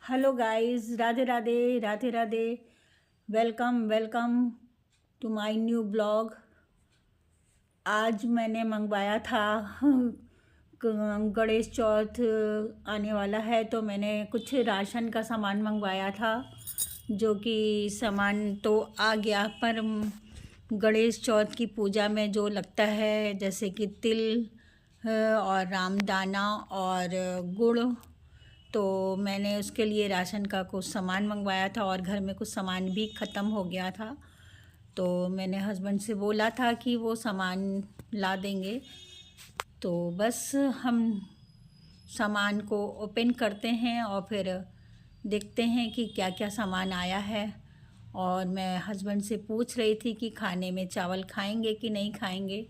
Hello guys, Radhe Radhe Radhe Radhe. Welcome welcome to my new blog. आज मैंने मंगवाया था गणेश चौथ आने वाला है तो मैंने कुछ राशन का सामान मंगवाया था, जो कि सामान तो आ गया, पर गणेश चौथ की पूजा में जो लगता है जैसे कि तिल और रामदाना और गुड़, तो मैंने उसके लिए राशन का कुछ सामान मंगवाया था और घर में कुछ सामान भी ख़त्म हो गया था। तो मैंने हस्बैंड से बोला था कि वो सामान ला देंगे। तो बस हम सामान को ओपन करते हैं और फिर देखते हैं कि क्या क्या सामान आया है। और मैं हस्बैंड से पूछ रही थी कि खाने में चावल खाएंगे कि नहीं खाएंगे।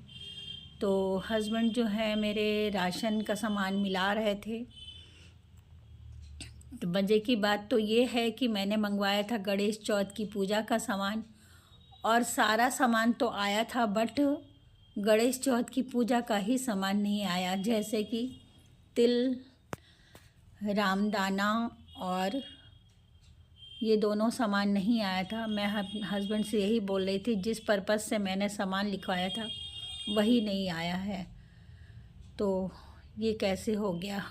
तो हस्बैंड जो है मेरे राशन का सामान मिला रहे थे। तो मज़े की बात तो ये है कि मैंने मंगवाया था गणेश चौथ की पूजा का सामान, और सारा सामान तो आया था, बट गणेश चौथ की पूजा का ही सामान नहीं आया, जैसे कि तिल, रामदाना और ये दोनों सामान नहीं आया था। मैं हस्बैंड से यही बोल रही थी, जिस पर्पज़ से मैंने सामान लिखवाया था वही नहीं आया है, तो ये कैसे हो गया।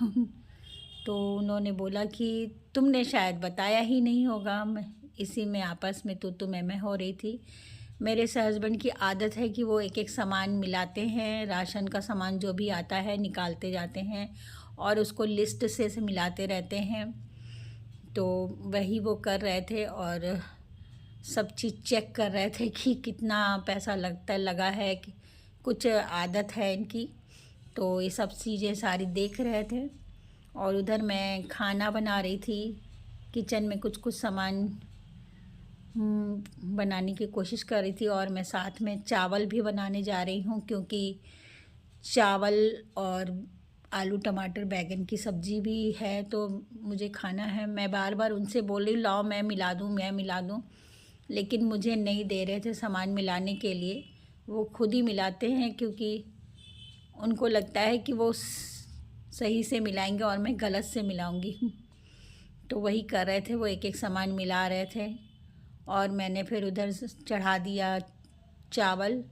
तो उन्होंने बोला कि तुमने शायद बताया ही नहीं होगा। मैं इसी में आपस में तो मैं हो रही थी। मेरे से हस्बैंड की आदत है कि वो एक एक सामान मिलाते हैं, राशन का सामान जो भी आता है निकालते जाते हैं और उसको लिस्ट से मिलाते रहते हैं। तो वही वो कर रहे थे और सब चीज़ चेक कर रहे थे कि कितना पैसा लगा है, कि कुछ आदत है इनकी, तो ये सब चीज़ें सारी देख रहे थे। और उधर मैं खाना बना रही थी, किचन में कुछ कुछ सामान बनाने की कोशिश कर रही थी, और मैं साथ में चावल भी बनाने जा रही हूँ, क्योंकि चावल और आलू टमाटर बैगन की सब्ज़ी भी है तो मुझे खाना है। मैं बार बार उनसे बोल रही हूँ लाओ मैं मिला दूँ, लेकिन मुझे नहीं दे रहे थे सामान मिलाने के लिए। वो खुद ही मिलाते हैं, क्योंकि उनको लगता है कि वो सही से मिलाएंगे और मैं गलत से मिलाऊंगी। तो वही कर रहे थे, वो एक एक सामान मिला रहे थे। और मैंने फिर उधर चढ़ा दिया चावल,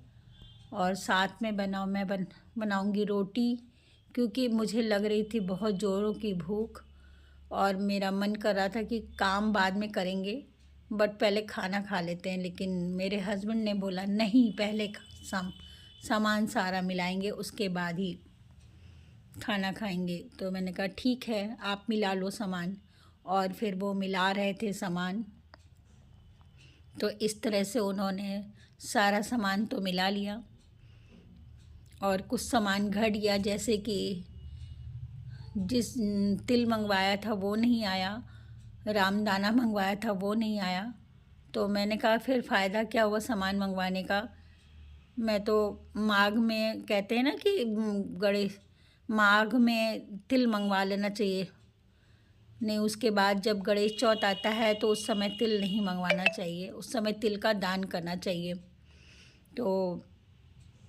और साथ में बनाऊंगी रोटी, क्योंकि मुझे लग रही थी बहुत ज़ोरों की भूख, और मेरा मन कर रहा था कि काम बाद में करेंगे बट पहले खाना खा लेते हैं। लेकिन मेरे हस्बैंड ने बोला नहीं, पहले सामान सारा मिलाएंगे उसके बाद ही खाना खाएंगे। तो मैंने कहा ठीक है, आप मिला लो सामान। और फिर वो मिला रहे थे सामान, तो इस तरह से उन्होंने सारा सामान तो मिला लिया, और कुछ सामान घट गया, जैसे कि जिस तिल मंगवाया था वो नहीं आया, रामदाना मंगवाया था वो नहीं आया। तो मैंने कहा फिर फ़ायदा क्या हुआ सामान मंगवाने का। मैं तो माघ में कहते हैं ना कि गणेश माघ में तिल मंगवा लेना चाहिए, नहीं उसके बाद जब गणेश चौथ आता है तो उस समय तिल नहीं मंगवाना चाहिए, उस समय तिल का दान करना चाहिए। तो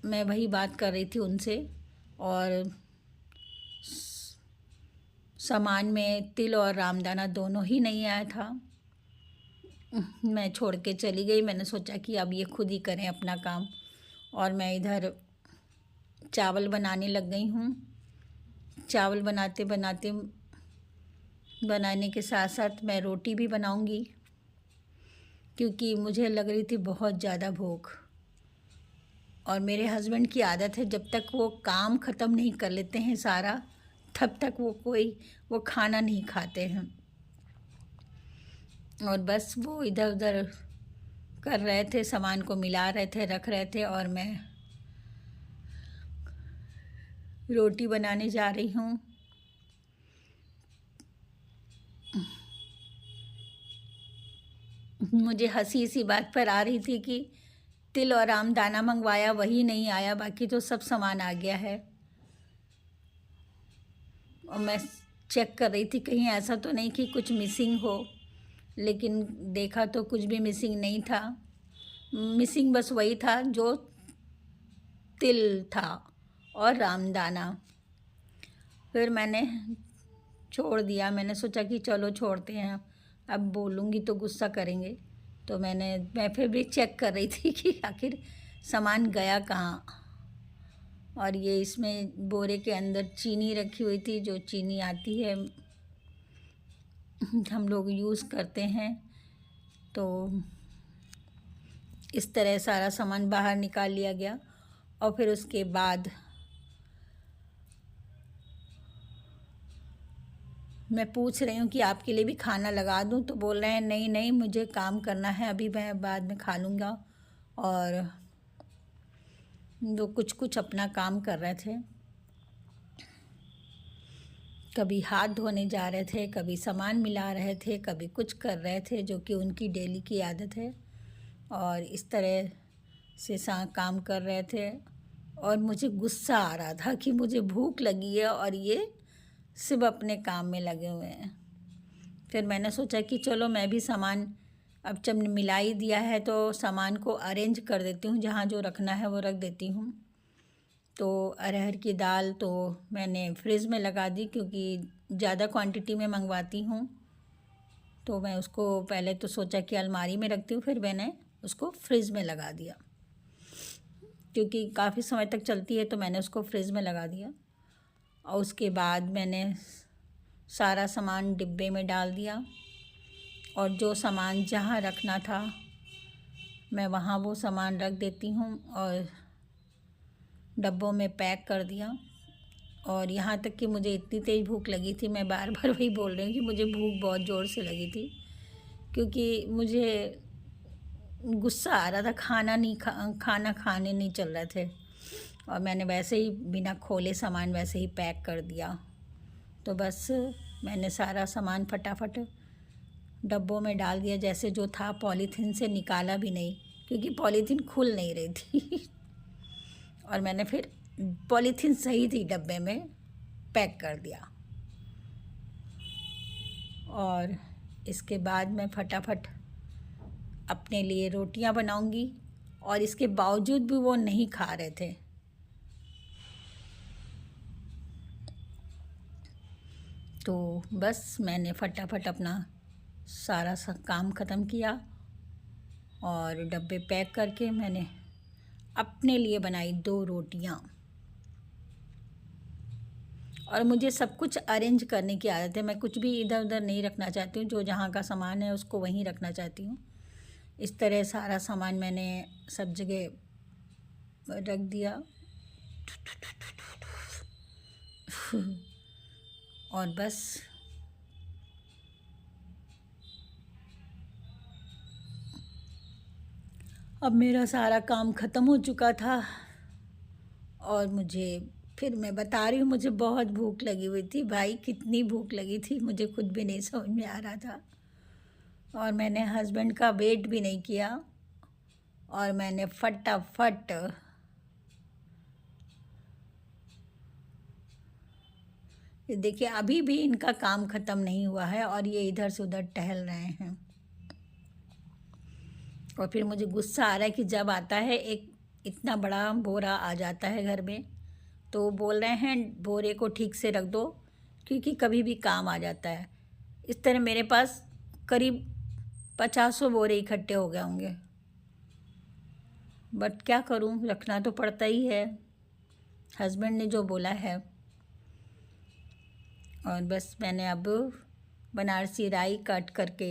मैं वही बात कर रही थी उनसे, और सामान में तिल और रामदाना दोनों ही नहीं आया था। मैं छोड़ के चली गई, मैंने सोचा कि अब ये खुद ही करें अपना काम, और मैं इधर चावल बनाने लग गई हूँ। चावल बनाने के साथ साथ मैं रोटी भी बनाऊँगी, क्योंकि मुझे लग रही थी बहुत ज़्यादा भूख। और मेरे हस्बैंड की आदत है, जब तक वो काम ख़त्म नहीं कर लेते हैं सारा, तब तक वो खाना नहीं खाते हैं। और बस वो इधर उधर कर रहे थे, सामान को मिला रहे थे, रख रहे थे, और मैं रोटी बनाने जा रही हूँ। मुझे हंसी इसी बात पर आ रही थी कि तिल और रामदाना मंगवाया वही नहीं आया, बाकी तो सब सामान आ गया है। और मैं चेक कर रही थी कहीं ऐसा तो नहीं कि कुछ मिसिंग हो, लेकिन देखा तो कुछ भी मिसिंग नहीं था। मिसिंग बस वही था जो तिल था और रामदाना। फिर मैंने छोड़ दिया। मैंने सोचा कि चलो छोड़ते हैं, अब बोलूँगी तो गुस्सा करेंगे। तो मैं फिर भी चेक कर रही थी कि आखिर सामान गया कहाँ। और ये इसमें बोरे के अंदर चीनी रखी हुई थी, जो चीनी आती है हम लोग यूज़ करते हैं। तो इस तरह सारा सामान बाहर निकाल लिया गया। और फिर उसके बाद मैं पूछ रही हूँ कि आपके लिए भी खाना लगा दूँ, तो बोल रहे हैं नहीं नहीं मुझे काम करना है, अभी मैं बाद में खा लूँगा। और वो कुछ कुछ अपना काम कर रहे थे, कभी हाथ धोने जा रहे थे, कभी सामान मिला रहे थे, कभी कुछ कर रहे थे, जो कि उनकी डेली की आदत है। और इस तरह से काम कर रहे थे। और मुझे गुस्सा आ रहा था कि मुझे भूख लगी है और ये सिर्फ अपने काम में लगे हुए हैं। फिर मैंने सोचा कि चलो मैं भी सामान अब जब मिला ही दिया है तो सामान को अरेंज कर देती हूँ, जहाँ जो रखना है वो रख देती हूँ। तो अरहर की दाल तो मैंने फ्रिज में लगा दी, क्योंकि ज़्यादा क्वांटिटी में मंगवाती हूँ। तो मैं उसको पहले तो सोचा कि अलमारी में रखती हूँ, फिर मैंने उसको फ्रिज में लगा दिया, क्योंकि काफ़ी समय तक चलती है, तो मैंने उसको फ्रिज में लगा दिया। और उसके बाद मैंने सारा सामान डिब्बे में डाल दिया, और जो सामान जहाँ रखना था मैं वहाँ वो सामान रख देती हूँ और डब्बों में पैक कर दिया। और यहाँ तक कि मुझे इतनी तेज़ भूख लगी थी, मैं बार बार वही बोल रही हूँ कि मुझे भूख बहुत ज़ोर से लगी थी, क्योंकि मुझे गुस्सा आ रहा था, खाना खाने नहीं चल रहे थे। और मैंने वैसे ही बिना खोले सामान वैसे ही पैक कर दिया। तो बस मैंने सारा सामान फटाफट डब्बों में डाल दिया, जैसे जो था, पॉलीथीन से निकाला भी नहीं, क्योंकि पॉलीथीन खुल नहीं रही थी। और मैंने फिर पॉलीथीन सही थी डब्बे में पैक कर दिया। और इसके बाद मैं फटाफट अपने लिए रोटियां बनाऊंगी। और इसके बावजूद भी वो नहीं खा रहे थे। तो बस मैंने फटाफट अपना सारा काम ख़त्म किया और डब्बे पैक करके मैंने अपने लिए बनाई 2 रोटियां। और मुझे सब कुछ अरेंज करने की आदत है, मैं कुछ भी इधर उधर नहीं रखना चाहती हूँ, जो जहाँ का सामान है उसको वहीं रखना चाहती हूँ। इस तरह सारा सामान मैंने सब जगह रख दिया। और बस अब मेरा सारा काम ख़त्म हो चुका था। और फिर मैं बता रही हूँ, मुझे बहुत भूख लगी हुई थी भाई, कितनी भूख लगी थी मुझे खुद भी नहीं समझ में आ रहा था। और मैंने हस्बैंड का वेट भी नहीं किया, और मैंने फटाफट देखिए अभी भी इनका काम ख़त्म नहीं हुआ है और ये इधर से उधर टहल रहे हैं। और फिर मुझे गुस्सा आ रहा है कि जब आता है एक इतना बड़ा बोरा आ जाता है घर में, तो बोल रहे हैं बोरे को ठीक से रख दो, क्योंकि कभी भी काम आ जाता है। इस तरह मेरे पास करीब 50 बोरे इकट्ठे हो गए होंगे, बट क्या करूं, रखना तो पड़ता ही है, हस्बैंड ने जो बोला है। और बस मैंने अब बनारसी राई कट करके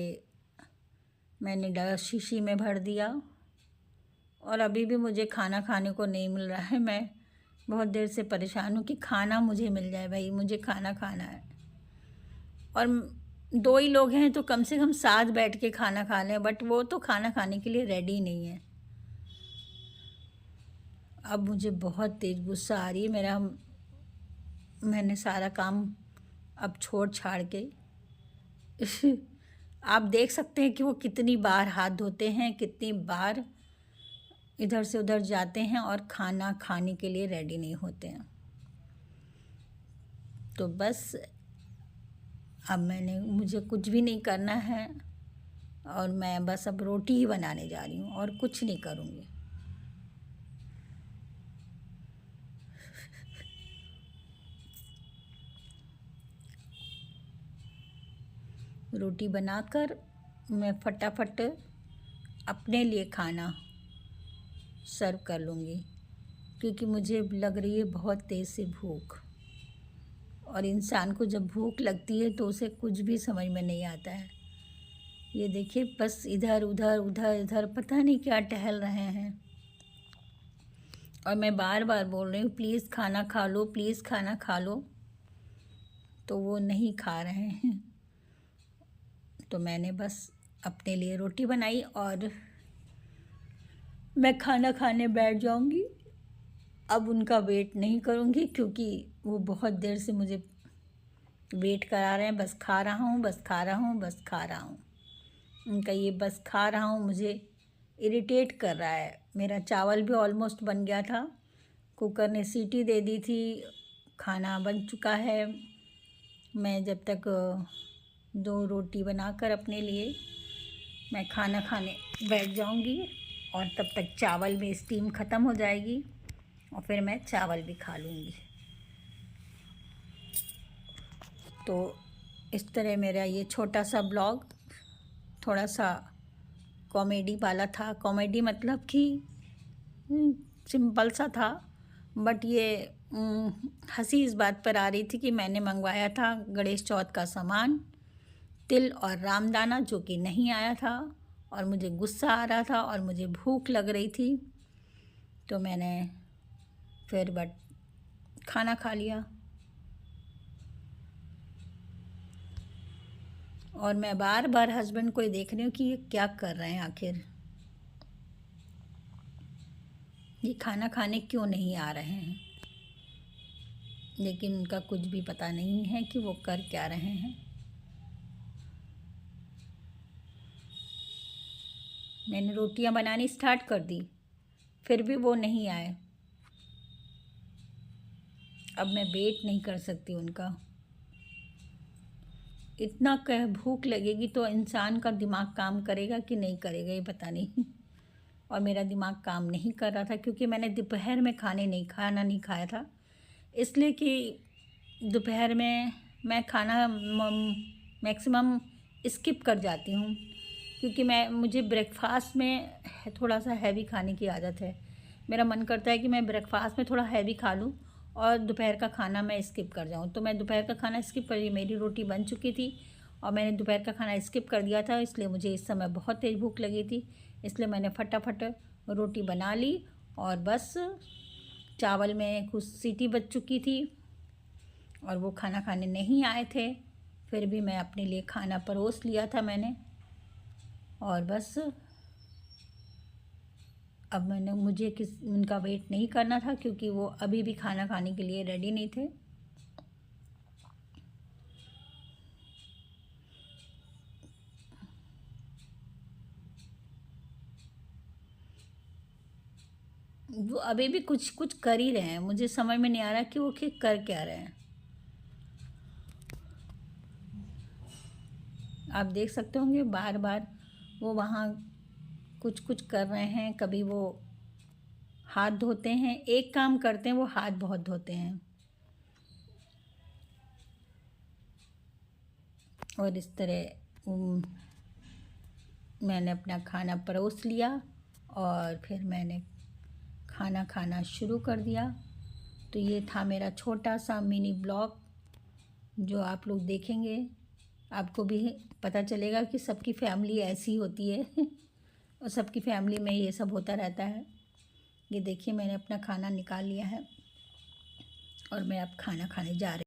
मैंने शीशी में भर दिया। और अभी भी मुझे खाना खाने को नहीं मिल रहा है, मैं बहुत देर से परेशान हूँ कि खाना मुझे मिल जाए भाई, मुझे खाना खाना है। और 2 ही लोग हैं तो कम से कम साथ बैठ के खाना खा लें, बट वो तो खाना खाने के लिए रेडी नहीं है। अब मुझे बहुत तेज़ गुस्सा आ रही है। मैंने सारा काम अब छोड़ छाड़ के आप देख सकते हैं कि वो कितनी बार हाथ धोते हैं, कितनी बार इधर से उधर जाते हैं और खाना खाने के लिए रेडी नहीं होते हैं। तो बस अब मुझे कुछ भी नहीं करना है, और मैं बस अब रोटी ही बनाने जा रही हूँ और कुछ नहीं करूँगी। रोटी बनाकर मैं फटाफट अपने लिए खाना सर्व कर लूँगी, क्योंकि मुझे लग रही है बहुत तेज़ से भूख। और इंसान को जब भूख लगती है तो उसे कुछ भी समझ में नहीं आता है। ये देखिए, बस इधर उधर उधर इधर पता नहीं क्या टहल रहे हैं। और मैं बार बार बोल रही हूँ प्लीज़ खाना खा लो, प्लीज़ खाना खा लो, तो वो नहीं खा रहे हैं। तो मैंने बस अपने लिए रोटी बनाई और मैं खाना खाने बैठ जाऊंगी। अब उनका वेट नहीं करूंगी, क्योंकि वो बहुत देर से मुझे वेट करा रहे हैं। बस खा रहा हूँ, बस खा रहा हूँ, बस खा रहा हूँ। उनका ये बस खा रहा हूँ मुझे इरिटेट कर रहा है। मेरा चावल भी ऑलमोस्ट बन गया था, कुकर ने सीटी दे दी थी, खाना बन चुका है। मैं जब तक 2 रोटी बनाकर अपने लिए मैं खाना खाने बैठ जाऊंगी, और तब तक चावल में स्टीम ख़त्म हो जाएगी और फिर मैं चावल भी खा लूँगी। तो इस तरह मेरा ये छोटा सा ब्लॉग थोड़ा सा कॉमेडी वाला था। कॉमेडी मतलब कि सिंपल सा था, बट ये हंसी इस बात पर आ रही थी कि मैंने मंगवाया था गणेश चौथ का सामान, तिल और रामदाना, जो कि नहीं आया था। और मुझे गुस्सा आ रहा था और मुझे भूख लग रही थी, तो मैंने फिर खाना खा लिया। और मैं बार बार हस्बैंड को देख रही हूँ कि ये क्या कर रहे हैं, आखिर ये खाना खाने क्यों नहीं आ रहे हैं। लेकिन उनका कुछ भी पता नहीं है कि वो कर क्या रहे हैं। मैंने रोटियां बनानी स्टार्ट कर दी, फिर भी वो नहीं आए। अब मैं वेट नहीं कर सकती उनका। इतना भूख लगेगी तो इंसान का दिमाग काम करेगा कि नहीं करेगा, ये पता नहीं। और मेरा दिमाग काम नहीं कर रहा था, क्योंकि मैंने दोपहर में खाना नहीं खाया था, इसलिए कि दोपहर में मैं खाना मैक्सिमम स्किप कर जाती हूँ, क्योंकि मुझे ब्रेकफास्ट में थोड़ा सा हैवी खाने की आदत है। मेरा मन करता है कि मैं ब्रेकफास्ट में थोड़ा हैवी खा लूँ और दोपहर का खाना मैं स्किप कर जाऊँ। तो मैं दोपहर का खाना स्किप कर, मेरी रोटी बन चुकी थी और मैंने दोपहर का खाना स्किप कर दिया था, इसलिए मुझे इस समय बहुत तेज़ भूख लगी थी। इसलिए मैंने फटाफट रोटी बना ली और बस चावल में कुछ सीटी बज चुकी थी और वो खाना खाने नहीं आए थे। फिर भी मैं अपने लिए खाना परोस लिया था मैंने, और बस अब मुझे उनका वेट नहीं करना था, क्योंकि वो अभी भी खाना खाने के लिए रेडी नहीं थे। वो अभी भी कुछ कुछ कर ही रहे हैं, मुझे समझ में नहीं आ रहा कि वो कर क्या रहे हैं। आप देख सकते होंगे बार बार वो वहाँ कुछ कुछ कर रहे हैं। कभी वो हाथ धोते हैं, एक काम करते हैं वो हाथ बहुत धोते हैं। और इस तरह मैंने अपना खाना परोस लिया और फिर मैंने खाना खाना शुरू कर दिया। तो ये था मेरा छोटा सा मिनी ब्लॉग, जो आप लोग देखेंगे आपको भी पता चलेगा कि सबकी फैमिली ऐसी होती है और सबकी फैमिली में ये सब होता रहता है। ये देखिए, मैंने अपना खाना निकाल लिया है और मैं अब खाना खाने जा रही हूँ।